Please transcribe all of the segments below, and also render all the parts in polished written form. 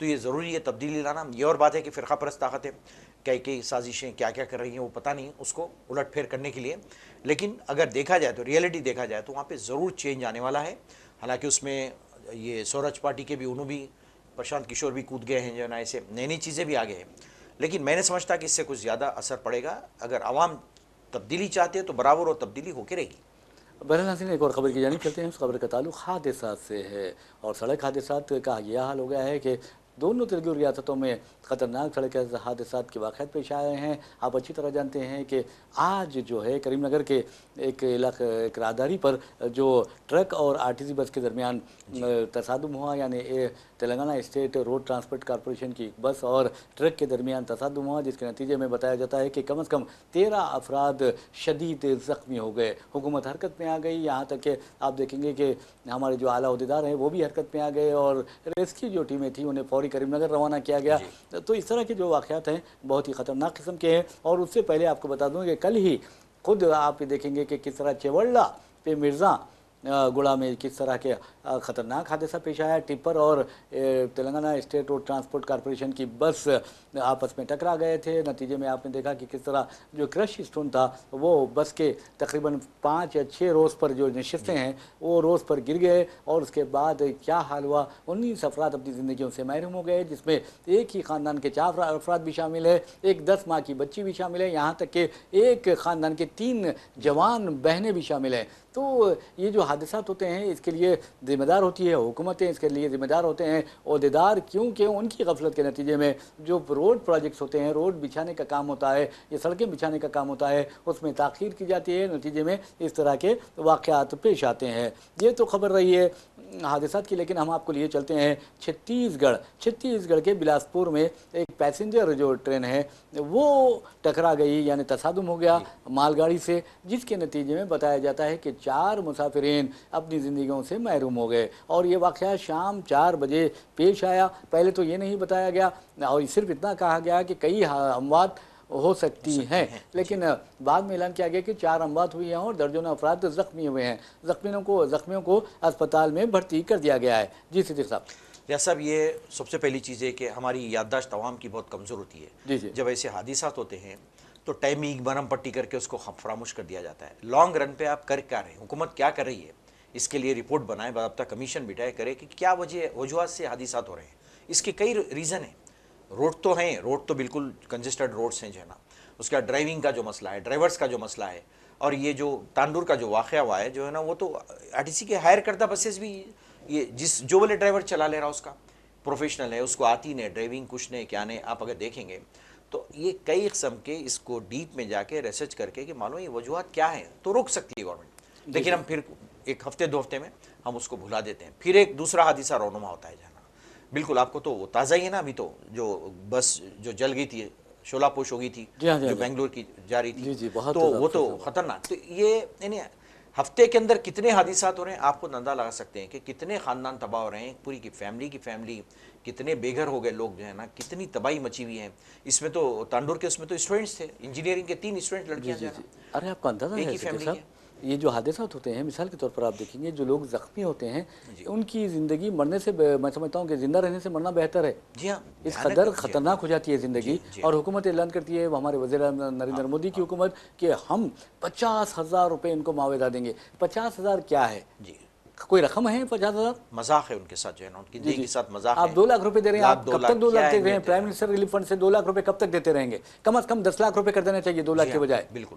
تو یہ ضروری ہے تبدیلی لانا. یہ اور بات ہے کہ فرقہ پرست طاقتیں کئی سازشیں کیا کیا کر رہی ہیں وہ پتہ نہیں اس کو الٹ پھیر کرنے کے لیے. لیکن اگر دیکھا جائے تو ریئلٹی دیکھا جائے تو وہاں پہ ضرور چینج آنے والا ہے. حالانکہ اس میں یہ سوراج پارٹی کے بھی انہوں بھی پرشانت کشور بھی کود گئے ہیں جو ہے نا, ایسے نئی نئی چیزیں بھی آگے ہیں. لیکن میں نے سمجھتا کہ اس سے کچھ زیادہ اثر پڑے گا. اگر عوام تبدیلی چاہتے ہیں تو برابر وہ تبدیلی ہو کے رہے گی. بہرحال ناظرین ایک اور خبر کی جانب چلتے ہیں. اس خبر کا تعلق حادثات سے ہے اور سڑک حادثات کا یہ حال ہو گیا ہے کہ دونوں تلگو ریاستوں میں خطرناک سڑک حادثات کے واقعات پیش آئے ہیں. آپ اچھی طرح جانتے ہیں کہ آج جو ہے کریم نگر کے ایک علاقہ ایک راہداری پر جو ٹرک اور RTC بس کے درمیان تصادم ہوا, یعنی Telangana state road transport corporation کی بس اور ٹرک کے درمیان تصادم ہوا, جس کے نتیجے میں بتایا جاتا ہے کہ کم از کم 13 افراد شدید زخمی ہو گئے. حکومت حرکت میں آ گئی, یہاں تک کہ آپ دیکھیں گے کہ ہمارے جو اعلیٰ عہدیدار ہیں وہ بھی حرکت میں آ گئے اور ریسکیو جو ٹیمیں تھیں انہیں فوری کریم نگر روانہ کیا گیا. تو اس طرح کے جو واقعات ہیں بہت ہی خطرناک قسم کے ہیں. اور اس سے پہلے آپ کو بتا دوں کہ کل ہی خود آپ دیکھیں گے کہ کس طرح چیوڑلہ پہ مرزا گڑا میں کس طرح کے خطرناک حادثہ پیش آیا. ٹپر اور Telangana state road transport corporation کی بس آپس میں ٹکرا گئے تھے. نتیجے میں آپ نے دیکھا کہ کس طرح جو کرش اسٹون تھا وہ بس کے تقریباً 5 یا 6 روز پر جو نشستیں ہیں وہ روز پر گر گئے. اور اس کے بعد کیا حال ہوا, 19 افراد اپنی زندگیوں سے محروم ہو گئے, جس میں ایک ہی خاندان کے 4 افراد بھی شامل ہے, ایک 10 ماہ کی بچی بھی شامل ہے, یہاں تک کہ ایک خاندان کے 3 جوان بہنیں بھی شامل ہیں. تو یہ جو حادثات ہوتے ہیں اس کے لیے ذمہ دار ہوتی ہے حکومتیں, اس کے لیے ذمہ دار ہوتے ہیں عہدیدار, کیونکہ ان کی غفلت کے نتیجے میں جو روڈ پروجیکٹس ہوتے ہیں, روڈ بچھانے کا کام ہوتا ہے, یہ سڑکیں بچھانے کا کام ہوتا ہے, اس میں تاخیر کی جاتی ہے, نتیجے میں اس طرح کے واقعات پیش آتے ہیں. یہ تو خبر رہی ہے حادثات کی. لیکن ہم آپ کو لیے چلتے ہیں چھتیس گڑھ کے بلاسپور میں ایک پیسنجر جو ٹرین ہے وہ ٹکرا گئی, یعنی تصادم ہو گیا مال گاڑی سے, جس کے نتیجے میں بتایا جاتا ہے کہ 4 مسافرین اپنی زندگیوں سے محروم ہو گئے. اور یہ واقعہ شام 4 بجے پیش آیا. پہلے تو یہ نہیں بتایا گیا اور صرف اتنا کہا گیا کہ کئی اموات ہو سکتی ہیں, لیکن بعد میں اعلان کیا گیا کہ 4 اموات ہوئی ہیں اور درجنوں افراد زخمی ہوئے ہیں. زخمیوں کو اسپتال میں بھرتی کر دیا گیا ہے. جی صدیق صاحب. ریاض صاحب, یہ سب سے پہلی چیز ہے کہ ہماری یادداشت عوام کی بہت کمزور ہوتی ہے. جی جب ایسے حادثات ہوتے ہیں تو ٹائمنگ برہم پٹی کر کے اس کو فراموش کر دیا جاتا ہے. لانگ رن پہ آپ کر کیا رہے ہیں, حکومت کیا کر رہی ہے, اس کے لیے رپورٹ بنائے, باضابطہ کمیشن بٹھائے, کرے کہ کیا وجوہات سے حادثات ہو رہے ہیں. اس کے کئی ریزن ہیں. روڈ تو ہیں, روڈ تو بالکل کنجسٹڈ روڈس ہیں جو ہے نا, اس کا ڈرائیونگ کا جو مسئلہ ہے, ڈرائیورس کا جو مسئلہ ہے, اور یہ جو تانڈور کا جو واقعہ ہوا ہے جو ہے نا, وہ تو RTC کے ہائر کردہ بسیز بھی یہ جو والے ڈرائیور چلا لے رہا اس کا پروفیشنل ہے, اس کو آتی نہیں ڈرائیونگ, کچھ نہیں کیا نہیں. آپ اگر دیکھیں گے تو یہ کئی قسم کے اس کو ڈیپ میں جا کے ریسرچ کر کے کہ معلوم یہ وجوہات کیا ہیں تو روک سکتی ہے گورنمنٹ. لیکن ہم پھر ایک ہفتے 2 ہفتے میں ہم اس کو بھلا دیتے ہیں. پھر ایک دوسرا حادثہ رونما ہوتا ہے جانا. بالکل آپ کو تو وہ تازہ ہی ہے نا, ابھی تو جو بس جو جل گئی تھی, شعلہ پوش ہو گئی تھی, جو بنگلور کی جا رہی تھی, تو وہ تو خطرناک. تو یہ یعنی ہفتے کے اندر کتنے حادثات ہو رہے ہیں, آپ کو اندازہ لگا سکتے ہیں کہ کتنے خاندان تباہ ہو رہے ہیں, پوری کی فیملی کتنے بے گھر ہو گئے لوگ جو ہے نا, کتنی تباہی مچی ہوئی ہے. اس میں تو تانڈور کے اس میں تو اسٹوڈنٹس تھے, انجینئرنگ کے 3 اسٹوڈنٹ لڑکیاں جو ہے. ارے آپ کا اندازہ ہے صدیق صاحب, یہ جو حادثات ہوتے ہیں مثال کے طور پر آپ دیکھیں گے جو لوگ زخمی ہوتے ہیں ان کی زندگی مرنے سے, میں سمجھتا ہوں کہ زندہ رہنے سے مرنا بہتر ہے. جی ہاں, اس قدر خطرناک ہو جاتی ہے زندگی. اور حکومت اعلان کرتی ہے, ہمارے وزیر اعظم نریندر مودی کی حکومت, کہ ہم 50,000 روپے ان کو معاوضہ دیں گے. 50,000 کیا ہے, جی کوئی رقم ہے 50,000؟ مذاق ہے ان کے ساتھ جو ہے نا, ان کی زندگی کے ساتھ مذاق ہے. آپ 2 لاکھ روپے دے رہے ہیں, آپ کب تک 2 لاکھ دے رہے ہیں؟ پرائم منسٹر ریلیف فنڈ سے 2 لاکھ روپے کب تک دیتے رہیں گے؟ کم از کم 10 لاکھ روپے کر دینا چاہیے 2 لاکھ کے بجائے. بالکل.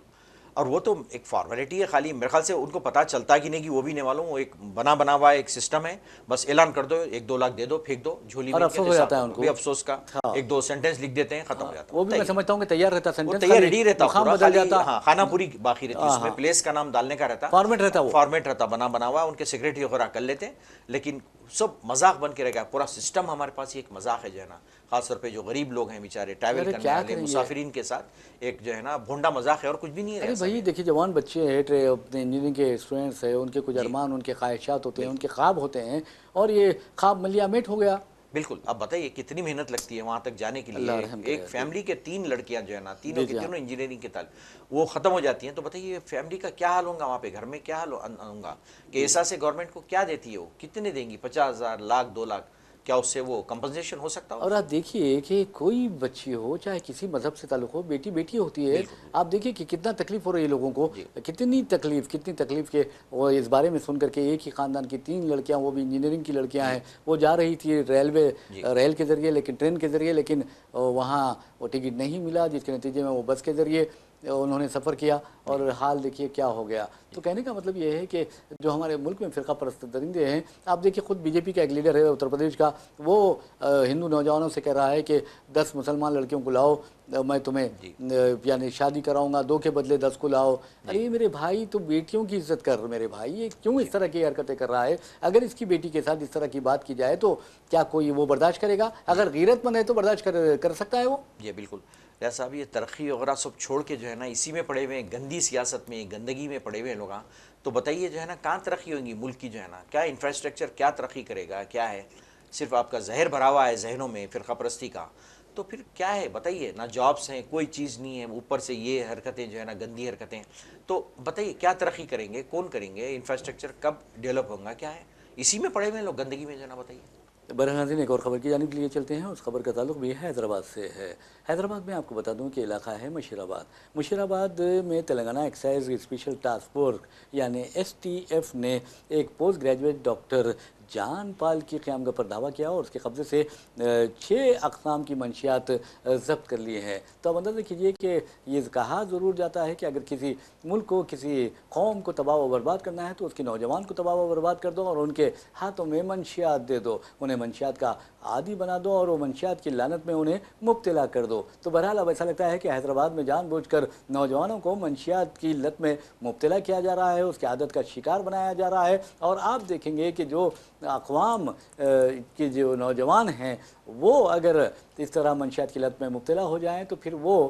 اور وہ تو ایک فارمیلٹی ہے خالی, میرے خیال سے ان کو پتہ چلتا کہ نہیں کہ وہ بھی نہیں معلوم, وہ ایک بنا ہوا ایک سسٹم ہے, بس اعلان کر دو, 1-2 لاکھ دے دو, پھینک دو جھولی میں. اور افسوس ہو جاتا ہے ان کو, بھی افسوس کا 1-2 سینٹنس لکھ دیتے ہیں, ختم ہو جاتا ہے. وہ بھی میں سمجھتا ہوں کہ تیار رہتا سینٹنس, تیار ریڈی رہتا, بدل جاتا, ہاں خانہ پوری باقی رہتی, اس میں پلیس کا نام ڈالنے کا رہتا, فارمیٹ رہتا بنا ہوا, ان کے سیکریٹری وغیرہ کر لیتے. لیکن سب مذاق بن کے رہ گیا. پورا سسٹم ہمارے پاس ایک مذاق ہے جو ہے نا, خاص طور پہ جو غریب لوگ ہیں بیچارے ٹریول کرنے والے مسافرین کے ساتھ, ایک جو ہے نا بھونڈا مذاق ہے اور کچھ بھی نہیں ہے. ارے بھائی دیکھیے, جوان بچے ہیں, اپنے انجینئرنگ کے اسٹوڈنٹس ہیں, ان کے کچھ ارمان, ان کے خواہشات ہوتے ہیں, ان کے خواب ہوتے ہیں, اور یہ خواب ملیا میٹ ہو گیا. بالکل. اب بتائیے کتنی محنت لگتی ہے وہاں تک جانے کے لیے. ایک فیملی کے 3 لڑکیاں جو ہے نا, تینوں کی تینوں انجینئرنگ کے تعلق, وہ ختم ہو جاتی ہیں. تو بتائیے فیملی کا کیا حال ہوگا وہاں پہ, گھر میں کیا حال ہوگا, کہ احساس گورنمنٹ کو کیا دیتی ہے, وہ کتنے دیں گی, 50,000, لاکھ, 2 لاکھ. کیا اس سے وہ کمپنسیشن ہو سکتا ہو؟ اور آپ دیکھیے کہ کوئی بچی ہو چاہے کسی مذہب سے تعلق ہو، بیٹی بیٹی ہوتی ہے. آپ دیکھیے کہ کتنا تکلیف ہو رہی ہے لوگوں کو، کتنی تکلیف کہ وہ اس بارے میں سن کر کے ایک ہی خاندان کی 3 لڑکیاں، وہ بھی انجینئرنگ کی لڑکیاں ہیں، وہ جا رہی تھی ریل کے ذریعے، لیکن ٹرین کے ذریعے، لیکن وہاں وہ ٹکٹ نہیں ملا، جس کے نتیجے میں وہ بس کے ذریعے انہوں نے سفر کیا، اور حال دیکھیے کیا ہو گیا. تو کہنے کا مطلب یہ ہے کہ جو ہمارے ملک میں فرقہ پرست درندے ہیں، آپ دیکھیے خود بی جے پی کا ایک لیڈر ہے اتر پردیش کا، وہ ہندو نوجوانوں سے کہہ رہا ہے کہ 10 مسلمان لڑکیوں کو لاؤ، میں تمہیں یعنی شادی کراؤں گا، 2 کے بدلے 10 کو لاؤ. ارے میرے بھائی تو بیٹیوں کی عزت کر، میرے بھائی یہ کیوں اس طرح کی حرکتیں کر رہا ہے؟ اگر اس کی بیٹی کے ساتھ اس طرح کی بات کی جائے تو کیا کوئی وہ برداشت کرے گا؟ اگر غیرت مند ہے تو برداشت کر سکتا ہے وہ. جی بالکل. ریاض صاحب یہ ترقی وغیرہ سب چھوڑ کے جو ہے نا اسی میں پڑے ہوئے ہیں، گندی سیاست میں، گندگی میں پڑے ہوئے ہیں لوگ. تو بتائیے جو ہے نا کہاں ترقی ہوگی ملک کی؟ جو ہے نا کیا انفراسٹرکچر کیا ترقی کرے گا؟ کیا ہے؟ صرف آپ کا زہر بھرا ہوا ہے ذہنوں میں فرقہ پرستی کا. تو پھر کیا ہے بتائیے؟ نہ جابس ہیں، کوئی چیز نہیں ہے، اوپر سے یہ حرکتیں جو ہے نا گندی حرکتیں. تو بتائیے کیا ترقی کریں گے؟ کون کریں گے؟ انفراسٹرکچر کب ڈیولپ ہوگا؟ کیا ہے؟ اسی میں پڑے ہوئے ہیں لوگ، گندگی میں جو ہے نا. بتائیے. برہنہ ناظرین ایک اور خبر کی جانب لیے چلتے ہیں. اس خبر کا تعلق بھی حیدرآباد سے ہے. حیدرآباد میں آپ کو بتا دوں کہ علاقہ ہے مشیرآباد. مشیرآباد میں Telangana excise special task force یعنی STF نے ایک پوسٹ گریجویٹ ڈاکٹر جان پال کی قیام پر دعویٰ کیا اور اس کے قبضے سے 6 اقسام کی منشیات ضبط کر لیے ہیں. تو اب اندازہ کیجئے کہ یہ کہا ضرور جاتا ہے کہ اگر کسی ملک کو، کسی قوم کو تباہ و برباد کرنا ہے تو اس کے نوجوان کو تباہ و برباد کر دو اور ان کے ہاتھوں میں منشیات دے دو، انہیں منشیات کا عادی بنا دو اور وہ منشیات کی لعنت میں انہیں مبتلا کر دو. تو بہرحال اب ایسا لگتا ہے کہ حیدرآباد میں جان بوجھ کر نوجوانوں کو منشیات کی لت میں مبتلا کیا جا رہا ہے، اس کی عادت کا شکار بنایا جا رہا ہے. اور آپ دیکھیں گے کہ جو اقوام کے جو نوجوان ہیں وہ اگر اس طرح منشیات کی لت میں مبتلا ہو جائیں تو پھر وہ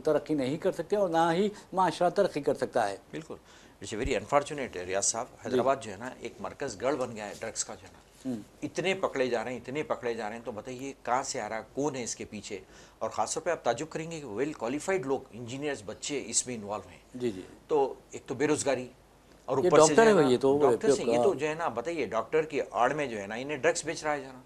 ترقی نہیں کر سکتے اور نہ ہی معاشرہ ترقی کر سکتا ہے. بالکل. اٹس ویری انفارچونیٹ ریاض صاحب، حیدرآباد جو ہے نا ایک مرکز گڑھ بن گیا ہے ڈرگس کا جو ہے نا. اتنے پکڑے جا رہے ہیں، اتنے پکڑے جا رہے ہیں. تو بتائیے کہاں سے آ رہا ہے، کون ہے اس کے پیچھے؟ اور خاص طور پہ آپ تعجب کریں گے کہ ویل کوالیفائڈ لوگ، انجینئرز، بچے اس میں انوالو ہیں. جی جی. تو ایک تو بے روزگاری، اور یہ اوپر سے جو ڈاکٹر ہے ہے نا یہ تو ڈاکٹرس ہیں، یہ تو جو ہے نا بتائیے ڈاکٹر کی آڑ میں جو ہے نا انہیں ڈرگس بیچ رہا ہے جانا.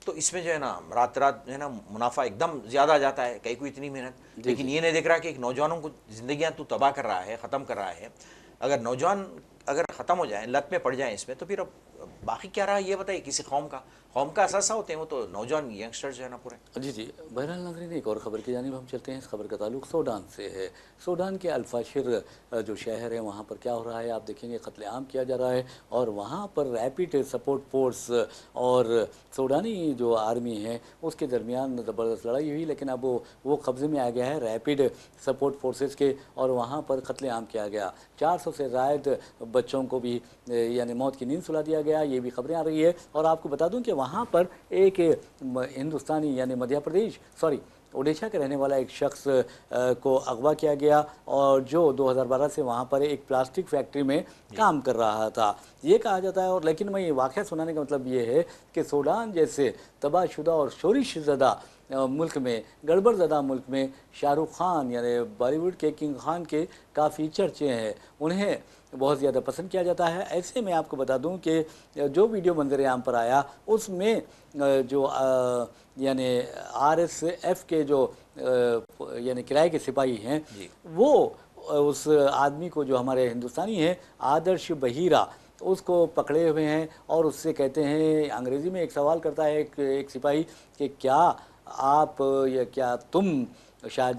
تو اس میں جو ہے نا رات جو ہے نا منافع ایک دم زیادہ آ جاتا ہے. کئی کو اتنی محنت، لیکن یہ نہیں دیکھ رہا کہ ایک نوجوانوں کو زندگیاں تو تباہ کر رہا ہے، ختم کر رہا ہے. اگر نوجوان اگر ختم ہو جائیں، لت میں پڑ جائیں اس میں، تو پھر اب باقی کیا رہا یہ بتائیے. کسی قوم کا اثاثہ ہوتے ہیں وہ تو نوجوان ینگسٹرز جو ہے نا پورے. جی جی. بہرحال ناظرین ایک اور خبر کی جانب ہم چلتے ہیں. اس خبر کا تعلق سوڈان سے ہے. سوڈان کے الفاشر جو شہر ہے وہاں پر کیا ہو رہا ہے آپ دیکھیں گے. قتل عام کیا جا رہا ہے اور وہاں پر ریپڈ سپورٹ فورس اور سوڈانی جو آرمی ہے اس کے درمیان زبردست لڑائی ہوئی، لیکن اب وہ قبضے میں آ گیا ہے ریپڈ سپورٹ فورسز کے اور وہاں پر قتل عام کیا گیا. 400 سے زائد بچوں کو بھی یعنی موت کی نیند سلا دیا گیا، یہ بھی خبریں آ رہی ہے. اور آپ کو بتا دوں کہ وہاں پر ایک ہندوستانی یعنی مدھیہ پردیش اڈیشہ کے رہنے والا ایک شخص کو اغوا کیا گیا اور جو 2012 سے وہاں پر ایک پلاسٹک فیکٹری میں کام کر رہا تھا یہ کہا جاتا ہے. اور لیکن میں یہ واقعہ سنانے کا مطلب یہ ہے کہ سوڈان جیسے تباہ شدہ اور شورش زدہ ملک میں، گڑبڑ زدہ ملک میں شاہ رخ خان یعنی بالی ووڈ کے کنگ خان کے کافی چرچے ہیں، انہیں بہت زیادہ پسند کیا جاتا ہے. ایسے میں آپ کو بتا دوں کہ جو ویڈیو منظر عام پر آیا اس میں جو یعنی RSF کے جو یعنی کرائے کے سپاہی ہیں وہ اس آدمی کو جو ہمارے ہندوستانی ہیں آدرش بہیرا اس کو پکڑے ہوئے ہیں اور اس سے کہتے ہیں، انگریزی میں ایک سوال کرتا ہے ایک سپاہی کہ کیا آپ یا کیا تم شاہ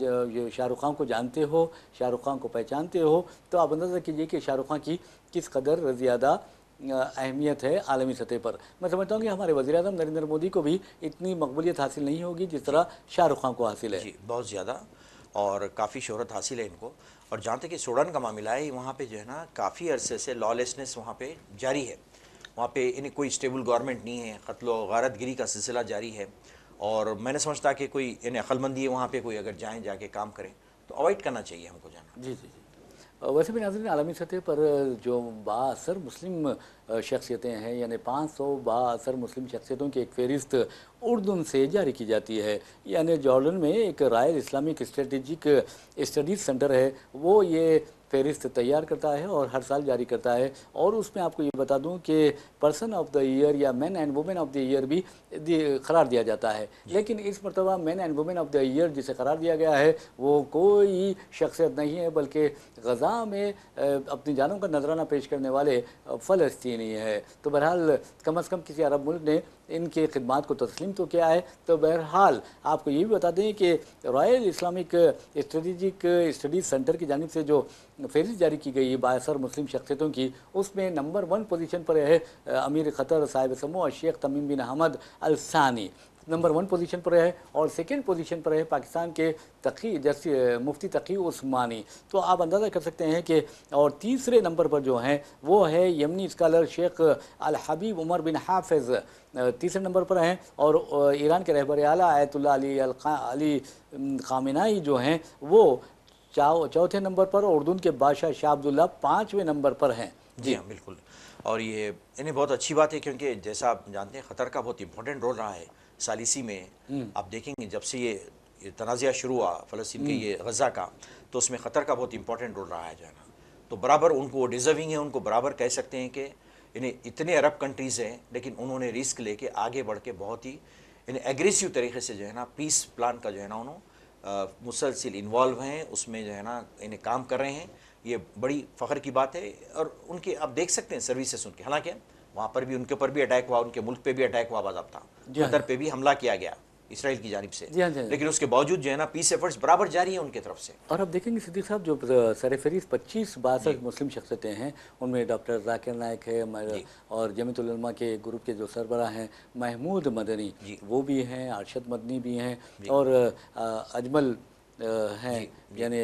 رخ خان کو جانتے ہو، شاہ رخ خان کو پہچانتے ہو؟ تو آپ اندازہ کیجئے کہ شاہ رخ خان کی کس قدر زیادہ اہمیت ہے عالمی سطح پر. میں سمجھتا ہوں کہ ہمارے وزیر اعظم نریندر مودی کو بھی اتنی مقبولیت حاصل نہیں ہوگی جس طرح شاہ رخ خان کو حاصل ہے. جی بہت زیادہ، اور کافی شہرت حاصل ہے ان کو. اور جہاں تک کہ سوڈان کا معاملہ ہے، وہاں پہ جو ہے نا کافی عرصے سے لا لیسنس وہاں پہ جاری ہے. وہاں پہ یعنی کوئی اسٹیبل گورنمنٹ نہیں ہے، قتل و غارت گری کا سلسلہ جاری ہے. اور میں نے سمجھتا کہ کوئی یعنی عقل مندی ہے وہاں پہ، کوئی اگر جائیں جا کے کام کریں تو اوائڈ کرنا چاہیے ہم کو جانا. جی جی جی. ویسے بھی ناظرین عالمی سطح پر جو بااثر مسلم شخصیتیں ہیں یعنی 500 بااثر مسلم شخصیتوں کی ایک فہرست اردن سے جاری کی جاتی ہے. یعنی جارڈن میں ایک Royal Islamic strategic studies centre ہے، وہ یہ فہرست تیار کرتا ہے اور ہر سال جاری کرتا ہے، اور اس میں آپ کو یہ بتا دوں کہ پرسن آف دا ایئر یا man and woman of the year بھی قرار دیا جاتا ہے، لیکن اس مرتبہ man and woman of the year جسے قرار دیا گیا ہے وہ کوئی شخصیت نہیں ہے بلکہ غزہ میں اپنی جانوں کا نذرانہ پیش کرنے والے فلسطینی ہے۔ تو بہرحال کم از کم کسی عرب ملک نے ان کی خدمات کو تسلیم تو کیا ہے۔ تو بہرحال آپ کو یہ بھی بتا دیں کہ Royal Islamic strategic studies centre کی جانب سے جو فہرست جاری کی گئی ہے بااثر مسلم شخصیتوں کی، اس میں نمبر 1 پوزیشن پر ہے امیر قطر صاحب سمو شیخ تمیم بن حمد الثانی، نمبر 1 پوزیشن پر ہے، اور سیکنڈ پوزیشن پر ہے پاکستان کے مفتی تقی عثمانی۔ تو آپ اندازہ کر سکتے ہیں کہ، اور تیسرے نمبر پر جو ہیں وہ ہے یمنی اسکالر شیخ الحبیب عمر بن حافظ، تیسرے نمبر پر ہیں، اور ایران کے رہبر اعلیٰ آیت اللہ علی خامنائی جو ہیں وہ چوتھے نمبر پر، اور اردن کے بادشاہ شاہ عبداللہ 5ویں نمبر پر ہیں۔ جی ہاں بالکل، اور یہ انہیں بہت اچھی بات ہے کیونکہ جیسا آپ جانتے ہیں قطر کا بہت امپورٹنٹ رول رہا ہے ثالثی میں۔ آپ دیکھیں گے جب سے یہ تنازعہ شروع ہوا فلسطین کے یہ غزہ کا، تو اس میں قطر کا بہت امپورٹنٹ رول رہا ہے جو ہے نا، تو برابر ان کو ڈیزرونگ ہے، ان کو برابر کہہ سکتے ہیں کہ انہیں اتنے عرب کنٹریز ہیں لیکن انہوں نے رسک لے کے آگے بڑھ کے بہت ہی انہیں ایگریسو طریقے سے جو ہے نا پیس پلان کا جو ہے نا انہوں مسلسل انوالو ہیں اس میں جو ہے نا انہیں کام کر رہے ہیں۔ یہ بڑی فخر کی بات ہے، اور ان کے آپ دیکھ سکتے ہیں سروسز ان کے، حالانکہ وہاں پر بھی ان کے اوپر بھی اٹیک ہوا، ان کے ملک پہ بھی اٹیک ہوا باضابطہ، قطر پہ بھی حملہ کیا گیا اسرائیل کی جانب سے، لیکن اس کے باوجود جو ہے نا پیس ایفرٹس برابر جاری ہیں ان کی طرف سے۔ اور اب دیکھیں گے صدیق صاحب جو سر فہرست 25 بااثر مسلم شخصیتیں ہیں ان میں ڈاکٹر ذاکر نائک ہے، اور جمیعت العلماء کے گروپ کے جو سربراہ ہیں محمود مدنی وہ بھی ہیں، ارشد مدنی بھی ہیں، اور اجمل ہیں، یعنی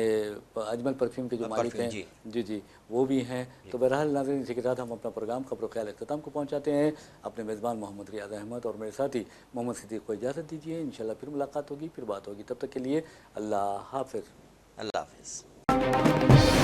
اجمل پرفیوم کے جو مالک ہیں جی وہ بھی ہیں۔ تو بہرحال ناظرین اسی کے ساتھ ہم اپنا پروگرام خبر و خیال اختتام کو پہنچاتے ہیں۔ اپنے میزبان محمد ریاض احمد اور میرے ساتھی محمد صدیق کو اجازت دیجیے، انشاءاللہ پھر ملاقات ہوگی، پھر بات ہوگی، تب تک کے لیے اللہ حافظ۔ اللہ حافظ۔